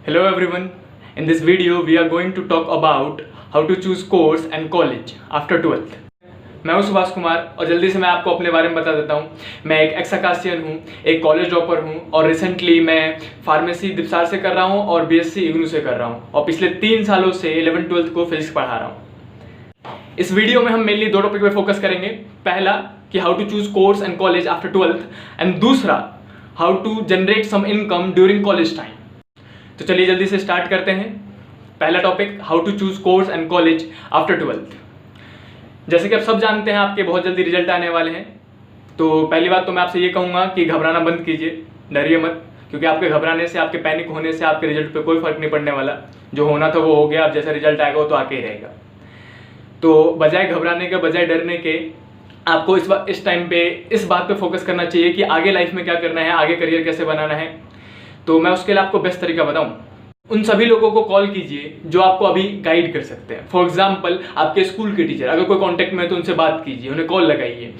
Hello everyone. In this video we are going to talk about how to choose course and college after 12th. मैं हूं सुभाष कुमार और जल्दी से मैं आपको अपने बारे में बता देता हूं। मैं एक एक्स आकाशियन हूं, एक कॉलेज ड्रॉपर हूं और रिसेंटली मैं फार्मेसी दिपसार से कर रहा हूं और बीएससी इग्नू से कर रहा हूं और पिछले 3 सालों से 11th-12th को फिजिक्स पढ़ा रहा हूं। इस वीडियो में हम मेनली 2 टॉपिक पे फोकस करेंगे। पहला कि how to choose course and college after 12th and दूसरा how to generate some income during college time. तो चलिए जल्दी से स्टार्ट करते हैं। पहला topic, how to choose course and college after 12th। जैसे कि आप सब जानते हैं आपके बहुत जल्दी रिजल्ट आने वाले हैं, तो पहली बात तो मैं आपसे ये कहूँगा कि घबराना बंद कीजिए, डरिए मत, क्योंकि आपके घबराने से, आपके पैनिक होने से आपके रिजल्ट पे कोई फर्क नहीं पड़ने वाला। जो होना था वो हो गया, अब जैसा रिजल्ट आएगा वो तो आके ही रहेगा। तो बजाय घबराने के, बजाय डरने के, आपको इस टाइम पे इस बात पे फोकस करना चाहिए कि आगे लाइफ में क्या करना है, आगे करियर कैसे बनाना है। तो मैं उसके लिए आपको बेस्ट तरीका बताऊं, उन सभी लोगों को कॉल कीजिए जो आपको अभी गाइड कर सकते हैं। फॉर एग्जाम्पल आपके स्कूल के टीचर, अगर कोई कांटेक्ट में है तो उनसे बात कीजिए, उन्हें कॉल लगाइए।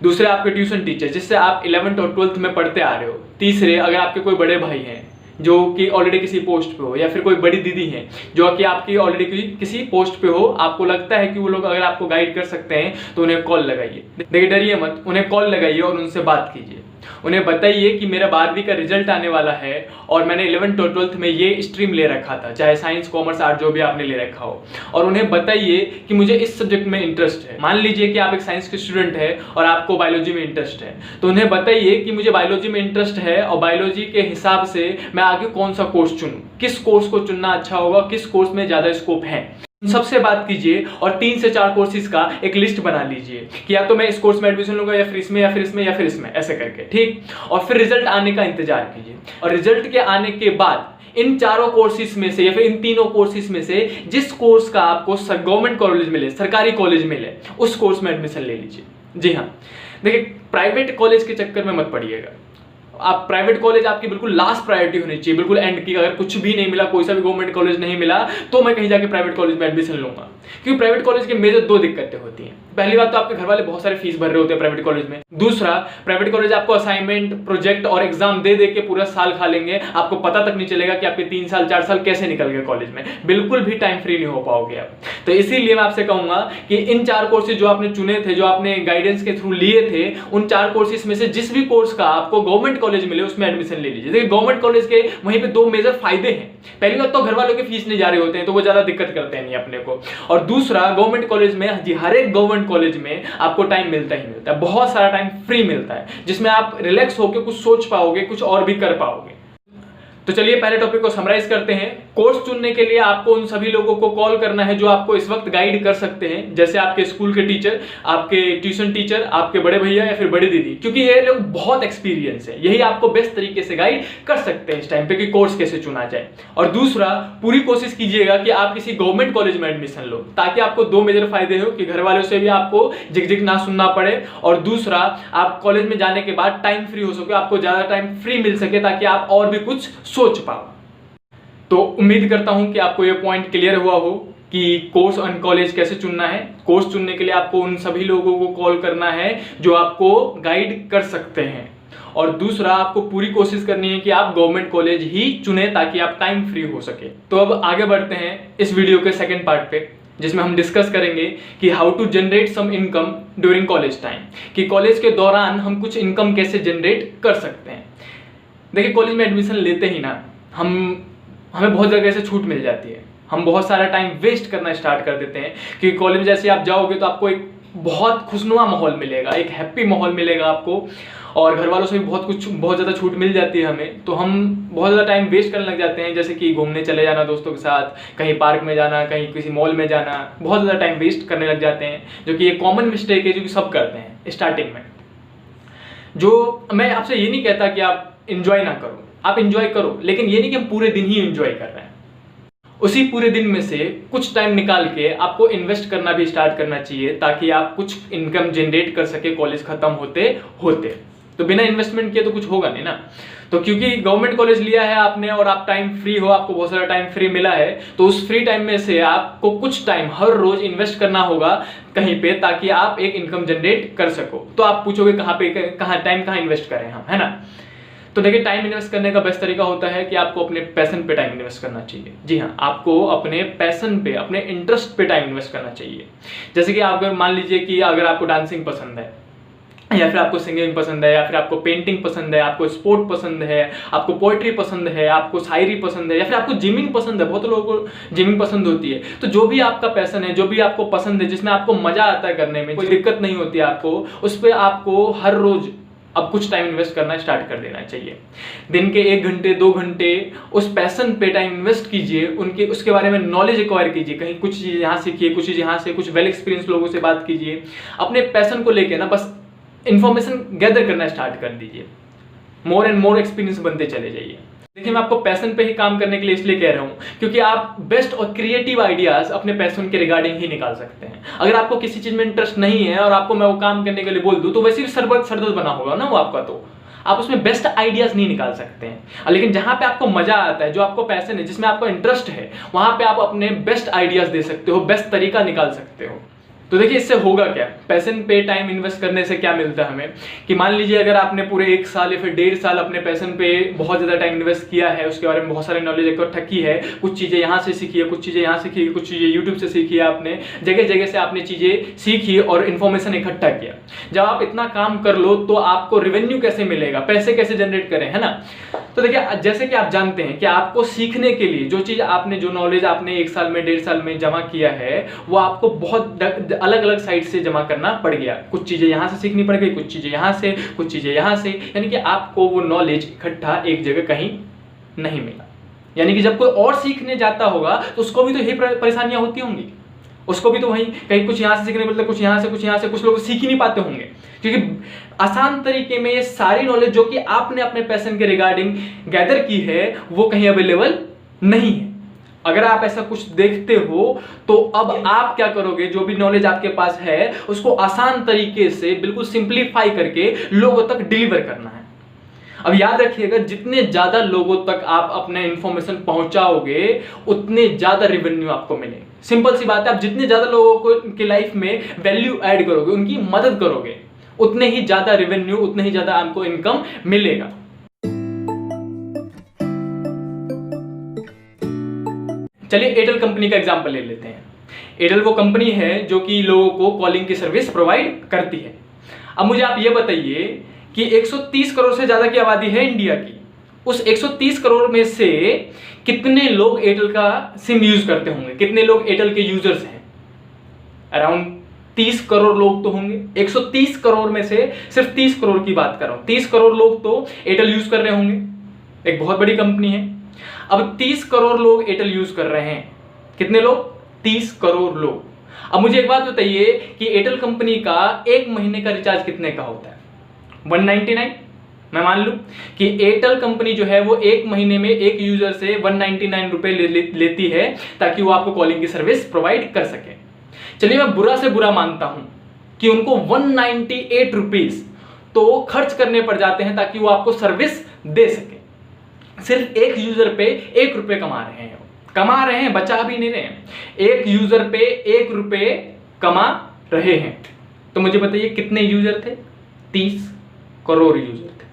दूसरे आपके ट्यूशन टीचर जिससे आप 11th और 12th में पढ़ते आ रहे हो। तीसरे अगर आपके कोई बड़े भाई हैं जो कि ऑलरेडी किसी पोस्ट पे हो, या फिर कोई बड़ी दीदी है जो कि आपकी ऑलरेडी किसी पोस्ट पे हो, आपको लगता है कि वो लोग अगर आपको गाइड कर सकते हैं तो उन्हें कॉल लगाइए। देखिए डरिए मत, उन्हें कॉल लगाइए और उनसे बात कीजिए। उन्हें बताइए कि मेरा 12वीं का रिजल्ट आने वाला है और मैंने 11th और 12th में ये स्ट्रीम ले रखा था, चाहे साइंस, कॉमर्स, आर्ट जो भी आपने ले रखा हो। और उन्हें बताइए कि मुझे इस सब्जेक्ट में इंटरेस्ट है। मान लीजिए कि आप एक साइंस के स्टूडेंट है और आपको बायोलॉजी में इंटरेस्ट है, तो उन्हें बताइए कि मुझे बायोलॉजी में इंटरेस्ट है और बायोलॉजी के हिसाब से मैं आगे कौन सा कोर्स चुनूं, किस कोर्स को चुनना अच्छा होगा, किस कोर्स में ज्यादा स्कोप है। सबसे बात कीजिए और 3 से 4 कोर्सेज का एक लिस्ट बना लीजिए कि या तो मैं इस कोर्स में एडमिशन लूंगा, या फिर इसमें, या फिर इसमें, या फिर इसमें, ऐसे करके, ठीक। और फिर रिजल्ट आने का इंतजार कीजिए और रिजल्ट के आने के बाद इन 4 कोर्सेज में से या फिर इन 3 कोर्सेज में से जिस कोर्स का आपको गवर्नमेंट कॉलेज मिले, सरकारी कॉलेज मिले, उस कोर्स में एडमिशन ले लीजिए। जी हाँ, देखिए प्राइवेट कॉलेज के चक्कर में मत पड़िएगा। आप प्राइवेट कॉलेज आपकी बिल्कुल लास्ट प्रायोरिटी होनी चाहिए, बिल्कुल एंड की। अगर कुछ भी नहीं मिला, कोई सा भी गवर्नमेंट कॉलेज नहीं मिला, तो मैं कहीं जाके प्राइवेट कॉलेज में एडमिशन लूंगा। क्योंकि प्राइवेट कॉलेज के मेजर 2 दिक्कतें होती हैं। पहली बात तो आपके घर वाले बहुत सारे फीस भर रहे होते हैं प्राइवेट कॉलेज में। दूसरा, प्राइवेट कॉलेज आपको असाइनमेंट, प्रोजेक्ट और एग्जाम दे दे के पूरा साल खा लेंगे। आपको पता तक नहीं चलेगा कि आपके 3 साल 4 साल कैसे निकल गए कॉलेज में। बिल्कुल भी टाइम फ्री नहीं हो पाओगे आप। तो इसीलिए मैं आपसे कहूंगा कि इन 4 कोर्सेज जो आपने चुने थे, जो आपने गाइडेंस के थ्रू लिए थे, उन 4 कोर्सेज में से जिस भी कोर्स का आपको गवर्नमेंट कॉलेज मिले उसमें एडमिशन ले लीजिए। देखिए गवर्नमेंट कॉलेज के वहीं पे 2 मेजर फायदे हैं। पहली बात तो घर वालों के फीस नहीं जा रहे होते हैं, तो वो ज्यादा दिक्कत करते हैं नहीं अपने को। और दूसरा, गवर्नमेंट कॉलेज में, जी हर एक गवर्नमेंट कॉलेज में आपको टाइम मिलता ही मिलता है, बहुत सारा टाइम फ्री मिलता है, जिसमें आप रिलैक्स होकर कुछ सोच पाओगे, कुछ और भी कर पाओगे। तो चलिए पहले टॉपिक को समराइज करते हैं। कोर्स चुनने के लिए आपको उन सभी लोगों को कॉल करना है जो आपको इस वक्त गाइड कर सकते हैं, जैसे आपके स्कूल के टीचर, आपके ट्यूशन टीचर, आपके बड़े भैया या फिर बड़ी दीदी, क्योंकि ये लोग बहुत एक्सपीरियंस है। यही आपको बेस्ट तरीके से गाइड कर सकते हैं इस टाइम पे कि कोर्स कैसे चुना जाए। और दूसरा, पूरी कोशिश कीजिएगा कि आप किसी गवर्नमेंट कॉलेज में एडमिशन लो, ताकि आपको 2 मेजर फायदे हो कि घर वालों से भी आपको झिक ना सुनना पड़े, और दूसरा आप कॉलेज में जाने के बाद टाइम फ्री हो सके, आपको ज्यादा टाइम फ्री मिल सके, ताकि आप और भी कुछ सोच पाओ। तो उम्मीद करता हूं कि आपको यह पॉइंट क्लियर हुआ हो कि कोर्स और कॉलेज कैसे चुनना है। कोर्स चुनने के लिए आपको उन सभी लोगों को कॉल करना है जो आपको गाइड कर सकते हैं, और दूसरा आपको पूरी कोशिश करनी है कि आप गवर्नमेंट कॉलेज ही चुने, ताकि आप टाइम फ्री हो सके। तो अब आगे बढ़ते हैं इस वीडियो के सेकेंड पार्ट पे, जिसमें हम डिस्कस करेंगे कि how to generate some income during college time, कि कॉलेज के दौरान हम कुछ इनकम कैसे जनरेट कर सकते हैं। देखिए कॉलेज में एडमिशन लेते ही ना हमें बहुत जगह से छूट मिल जाती है। हम बहुत सारा टाइम वेस्ट करना स्टार्ट कर देते हैं, क्योंकि कॉलेज में जैसे आप जाओगे तो आपको एक बहुत खुशनुमा माहौल मिलेगा, एक हैप्पी माहौल मिलेगा आपको, और घर वालों से भी बहुत ज़्यादा छूट मिल जाती है हमें। तो हम बहुत ज़्यादा टाइम वेस्ट करने लग जाते हैं, जैसे कि घूमने चले जाना दोस्तों के साथ, कहीं पार्क में जाना, कहीं किसी मॉल में जाना, बहुत ज़्यादा टाइम वेस्ट करने लग जाते हैं, जो कि एक कॉमन मिस्टेक है जो कि सब करते हैं स्टार्टिंग में। जो मैं आपसे ये नहीं कहता कि आप इंजॉय ना करो, आप इंजॉय करो, लेकिन ये नहीं कि हम पूरे दिन ही इंजॉय कर रहे हैं। उसी पूरे दिन में से कुछ टाइम निकाल के आपको इन्वेस्ट करना भी स्टार्ट करना चाहिए, ताकि आप कुछ इनकम जनरेट कर सके कॉलेज खत्म होते होते। तो बिना इन्वेस्टमेंट किए तो कुछ होगा नहीं ना। तो क्योंकि गवर्नमेंट कॉलेज लिया है आपने और आप टाइम फ्री हो, आपको बहुत सारा टाइम फ्री मिला है, तो उस फ्री टाइम में से आपको कुछ टाइम हर रोज इन्वेस्ट करना होगा कहीं पे, ताकि आप एक इनकम जनरेट कर सको। तो आप पूछोगे कहाँ टाइम कहाँ इन्वेस्ट करें हम, है ना। तो देखिए, टाइम इन्वेस्ट करने का बेस्ट तरीका होता है कि आपको अपने पैशन पे टाइम इन्वेस्ट करना चाहिए। जी हाँ, आपको अपने पैशन पे, अपने इंटरेस्ट पे टाइम इन्वेस्ट करना चाहिए। जैसे कि आप अगर मान लीजिए कि अगर आपको डांसिंग पसंद है, या फिर आपको सिंगिंग पसंद है, या फिर आपको पेंटिंग पसंद है, आपको स्पोर्ट पसंद है, आपको पोएट्री पसंद है, आपको शायरी पसंद है, या फिर आपको जिमिंग पसंद है, बहुत लोगों को जिमिंग पसंद होती है। तो जो भी आपका पैशन है, जो भी आपको पसंद है, जिसमें आपको मजा आता है करने में, कोई दिक्कत नहीं होती है आपको, उस पर आपको हर रोज अब कुछ टाइम इन्वेस्ट करना स्टार्ट कर देना चाहिए। दिन के 1 घंटे 2 घंटे उस पैशन पे टाइम इन्वेस्ट कीजिए, उसके बारे में नॉलेज एक्वायर कीजिए, कहीं कुछ चीज़ यहाँ सीखिए, कुछ चीज़ यहाँ से, कुछ वेल एक्सपीरियंस लोगों से बात कीजिए। अपने पैशन को लेके ना बस इंफॉर्मेशन गैदर करना स्टार्ट कर दीजिए, मोर एंड मोर एक्सपीरियंस बनते चले जाइए। देखिए, मैं आपको पैशन पे ही काम करने के लिए इसलिए कह रहा हूँ क्योंकि आप बेस्ट और क्रिएटिव आइडियाज अपने पैशन के रिगार्डिंग ही निकाल सकते हैं। अगर आपको किसी चीज में इंटरेस्ट नहीं है और आपको मैं वो काम करने के लिए बोल दूं तो वैसे भी सरदर्द बना होगा ना वो आपका, तो आप उसमें बेस्ट आइडियाज नहीं निकाल सकते हैं। लेकिन जहां पे आपको मजा आता है, जो आपको पैशन है, जिसमें आपको इंटरेस्ट है, वहां पे आप अपने बेस्ट आइडियाज दे सकते हो, बेस्ट तरीका निकाल सकते हो। तो देखिए, इससे होगा क्या, पैशन पे टाइम इन्वेस्ट करने से क्या मिलता है हमें कि मान लीजिए अगर आपने पूरे 1 साल या फिर 1.5 साल अपने पैशन पे बहुत ज़्यादा टाइम इन्वेस्ट किया है, उसके बारे में बहुत सारी नॉलेज इकट्ठा की है, कुछ चीज़ें यहाँ से सीखी है, कुछ चीज़ें यहाँ सीखी है, कुछ चीज़ें यूट्यूब से सीखी है, आपने जगह जगह से आपने चीज़ें सीखी और इन्फॉर्मेशन इकट्ठा किया। जब आप इतना काम कर लो तो आपको रेवेन्यू कैसे मिलेगा, पैसे कैसे जनरेट करें, है ना। तो देखिए, जैसे कि आप जानते हैं कि आपको सीखने के लिए जो चीज़ आपने, जो नॉलेज आपने 1 साल में 1.5 साल में जमा किया है, वो आपको बहुत अलग अलग साइड से जमा करना पड़ गया। कुछ चीजें यहां से सीखनी पड़ गई, कुछ चीजें यहां से, कुछ चीजें यहां से, यानी कि आपको वो नॉलेज इकट्ठा एक जगह कहीं नहीं मिला। यानी कि जब कोई और सीखने जाता होगा तो उसको भी तो यही परेशानियां होती होंगी, उसको भी तो वही कहीं कुछ यहां से सीखने मिलता है, कुछ यहां से, कुछ यहां से, कुछ लोग सीख ही नहीं पाते होंगे क्योंकि आसान तरीके में ये सारी नॉलेज जो कि आपने अपने पैशन के रिगार्डिंग गैदर की है वो कहीं अवेलेबल नहीं है। अगर आप ऐसा कुछ देखते हो तो अब आप क्या करोगे, जो भी नॉलेज आपके पास है उसको आसान तरीके से बिल्कुल सिंप्लीफाई करके लोगों तक डिलीवर करना है। अब याद रखिएगा, जितने ज्यादा लोगों तक आप अपने इंफॉर्मेशन पहुंचाओगे उतने ज्यादा रेवेन्यू आपको मिलेंगे। सिंपल सी बात है, आप जितने ज्यादा लोगों को की लाइफ में वैल्यू ऐड करोगे, उनकी मदद करोगे, उतने ही ज्यादा रेवेन्यू, उतने ही ज्यादा आपको इनकम मिलेगा। चलिए एयरटेल कंपनी का एग्जांपल ले लेते हैं। एयरटेल वो कंपनी है जो कि लोगों को कॉलिंग की सर्विस प्रोवाइड करती है। अब मुझे आप ये बताइए कि 130 करोड़ से ज्यादा की आबादी है इंडिया की, उस 130 करोड़ में से कितने लोग एयरटेल का सिम यूज करते होंगे, कितने लोग एयरटेल के यूजर्स हैं? अराउंड 30 करोड़ लोग तो होंगे। 130 करोड़ में से सिर्फ 30 करोड़ की बात कर रहा हूं, 30 करोड़ लोग तो एयरटेल यूज कर रहे होंगे। एक बहुत बड़ी कंपनी है। अब 30 करोड़ लोग एयरटेल यूज कर रहे हैं, कितने लोग? 30 करोड़ लोग। अब मुझे एक बात बताइए कि एयरटेल कंपनी का 1 महीने का रिचार्ज कितने का होता है? 199। मैं मान लूं कि एयरटेल कंपनी जो है वो 1 महीने में एक यूजर से 199 रुपए लेती है ताकि वो आपको कॉलिंग की सर्विस प्रोवाइड कर सके। चलिए मैं बुरा से बुरा मानता हूं कि उनको 198 रुपीज तो खर्च करने पड़ जाते हैं ताकि वो आपको सर्विस दे सके। सिर्फ एक यूजर पे 1 रुपए कमा रहे हैं, बचा भी नहीं रहे हैं। एक यूजर पे 1 रुपए कमा रहे हैं। तो मुझे बताइए कितने यूजर थे? 30 करोड़ यूजर थे।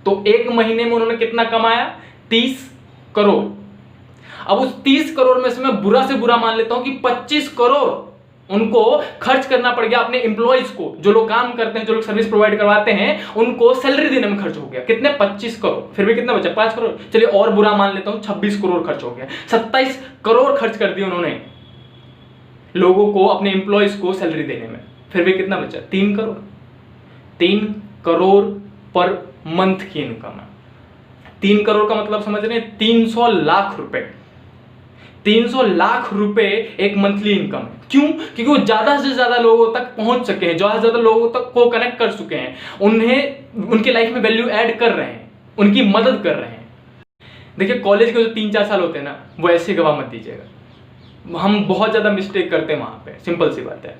तो 1 महीने में उन्होंने कितना कमाया? 30 करोड़। अब उस 30 करोड़ में से मैं बुरा से बुरा मान लेता हूं कि 25 करोड़ उनको खर्च करना पड़ गया अपने एम्प्लॉइज को, जो लोग काम करते हैं, जो लोग सर्विस प्रोवाइड करवाते हैं, उनको सैलरी देने में खर्च हो गया। कितने? 25 करोड़। फिर भी कितना बचा? 5 करोड़। चलिए और बुरा मान लेता हूं, 26 करोड़ खर्च हो गया। 27 करोड़ खर्च कर दिए उन्होंने लोगों को, अपने एम्प्लॉइज को सैलरी देने में। फिर भी कितना बचा? 3 करोड़। 3 करोड़ पर मंथ की इनकम है। 3 करोड़ का मतलब समझ रहे हैं? 300 लाख रुपए। 300 लाख रुपए एक मंथली इनकम है। क्यों? क्योंकि वो ज्यादा से ज्यादा लोगों तक पहुंच सके हैं, ज्यादा से ज्यादा लोगों तक को कनेक्ट कर चुके हैं, उन्हें उनके लाइफ में वैल्यू ऐड कर रहे हैं, उनकी मदद कर रहे हैं। देखिए कॉलेज के जो 3-4 साल होते हैं ना, वो ऐसे गवा मत दीजिएगा। हम बहुत ज्यादा मिस्टेक करते हैं वहां पे, सिंपल सी बात है।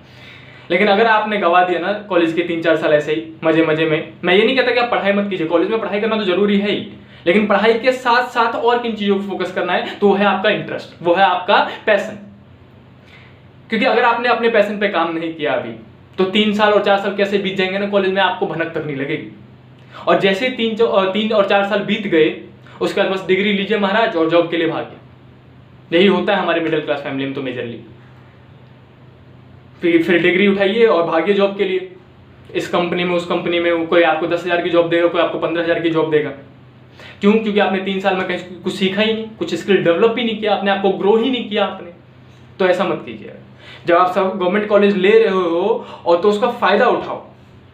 लेकिन अगर आपने गवा दिया ना कॉलेज के 3-4 साल ऐसे ही मजे मजे में, मैं ये नहीं कहता कि आप पढ़ाई मत कीजिए, कॉलेज में पढ़ाई करना तो जरूरी है ही, लेकिन पढ़ाई के साथ साथ और किन चीजों पर फोकस करना है, तो वो है आपका इंटरेस्ट, वो है आपका पैशन। क्योंकि अगर आपने अपने पैशन पे काम नहीं किया अभी, तो 3 साल और 4 साल कैसे बीत जाएंगे ना कॉलेज में, आपको भनक तक नहीं लगेगी। और जैसे 3 और 4 साल बीत गए, उसके बाद बस डिग्री लीजिए महाराज और जॉब के लिए भागिए। यही होता है हमारे मिडिल क्लास फैमिली में तो मेजरली। फिर डिग्री उठाइए और भागिए जॉब के लिए, इस कंपनी में उस कंपनी में। कोई आपको 10,000 की जॉब देगा, कोई आपको 15,000 की जॉब देगा। क्यों? क्योंकि आपने 3 साल में कहीं कुछ सीखा ही नहीं, कुछ स्किल डेवलप ही नहीं किया, अपने आप को ग्रो ही नहीं किया आपने। तो ऐसा मत कीजिएगा। जब आप सब गवर्नमेंट कॉलेज ले रहे हो और तो उसका फायदा उठाओ,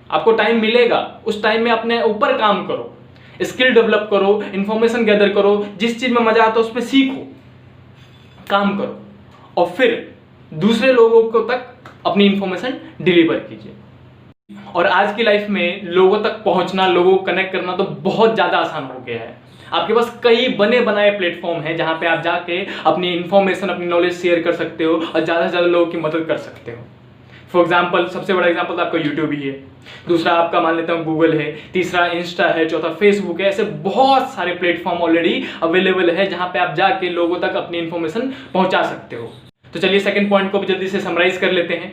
आपको टाइम मिलेगा, उस टाइम में अपने ऊपर काम करो, स्किल डेवलप करो, इंफॉर्मेशन गैदर करो, जिस चीज में मजा आता है उस पर सीखो, काम करो और फिर दूसरे लोगों को तक अपनी इंफॉर्मेशन डिलीवर कीजिए। और आज की लाइफ में लोगों तक पहुंचना, लोगों को कनेक्ट करना तो बहुत ज्यादा आसान हो गया है। आपके पास कई बने बनाए प्लेटफॉर्म हैं जहां पे आप जाके अपनी इंफॉर्मेशन, अपनी नॉलेज शेयर कर सकते हो और ज्यादा से ज्यादा लोगों की मदद कर सकते हो। फॉर एग्जाम्पल, सबसे बड़ा एग्जाम्पल तो आपका यूट्यूब ही है, दूसरा आपका मान लेता हूँ गूगल है, तीसरा इंस्टा है, चौथा फेसबुक है। ऐसे बहुत सारे प्लेटफॉर्म ऑलरेडी अवेलेबल है जहां पे आप जाके लोगों तक अपनी इंफॉर्मेशन पहुंचा सकते हो। तो चलिए सेकंड पॉइंट को भी जल्दी से समराइज कर लेते हैं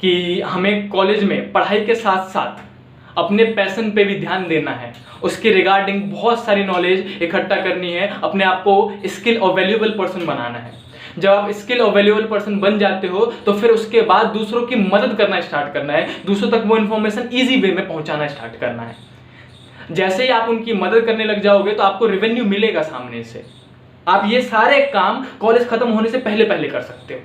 कि हमें कॉलेज में पढ़ाई के साथ साथ अपने पैशन पे भी ध्यान देना है, उसके रिगार्डिंग बहुत सारी नॉलेज इकट्ठा करनी है, अपने आप को स्किल और वैल्यूएबल पर्सन बनाना है। जब आप स्किल और वैल्यूएबल पर्सन बन जाते हो तो फिर उसके बाद दूसरों की मदद करना स्टार्ट करना है, दूसरों तक वो इन्फॉर्मेशन ईजी वे में पहुंचाना स्टार्ट करना है। जैसे ही आप उनकी मदद करने लग जाओगे तो आपको रेवेन्यू मिलेगा सामने से। आप ये सारे काम कॉलेज खत्म होने से पहले पहले कर सकते हो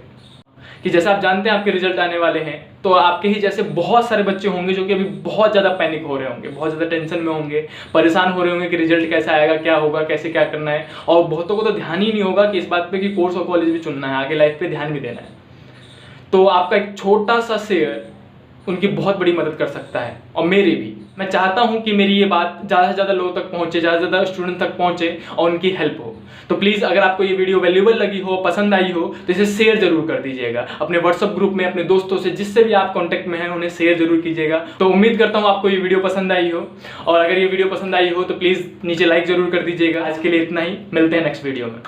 कि जैसे आप जानते हैं आपके रिजल्ट आने वाले हैं, तो आपके ही जैसे बहुत सारे बच्चे होंगे जो कि अभी बहुत ज़्यादा पैनिक हो रहे होंगे, बहुत ज़्यादा टेंशन में होंगे, परेशान हो रहे होंगे कि रिजल्ट कैसा आएगा, क्या होगा, कैसे क्या करना है। और बहुतों को तो ध्यान ही नहीं होगा कि इस बात पे कि कोर्स और कॉलेज भी चुनना है, आगे लाइफ पे ध्यान भी देना है। तो आपका एक छोटा सा शेयर उनकी बहुत बड़ी मदद कर सकता है। और मेरी भी, मैं चाहता हूं कि मेरी ये बात ज़्यादा से ज़्यादा लोगों तक पहुंचे, ज़्यादा से ज़्यादा स्टूडेंट तक पहुंचे और उनकी हेल्प हो। तो प्लीज़ अगर आपको ये वीडियो वैल्यूएबल लगी हो, पसंद आई हो, तो इसे शेयर जरूर कर दीजिएगा अपने व्हाट्सएप ग्रुप में, अपने दोस्तों से, जिससे भी आप कांटेक्ट में हैं उन्हें शेयर जरूर कीजिएगा। तो उम्मीद करता हूँ आपको ये वीडियो पसंद आई हो, और अगर ये वीडियो पसंद आई हो तो प्लीज़ नीचे लाइक जरूर कर दीजिएगा। आज के लिए इतना ही, मिलते हैं नेक्स्ट वीडियो में।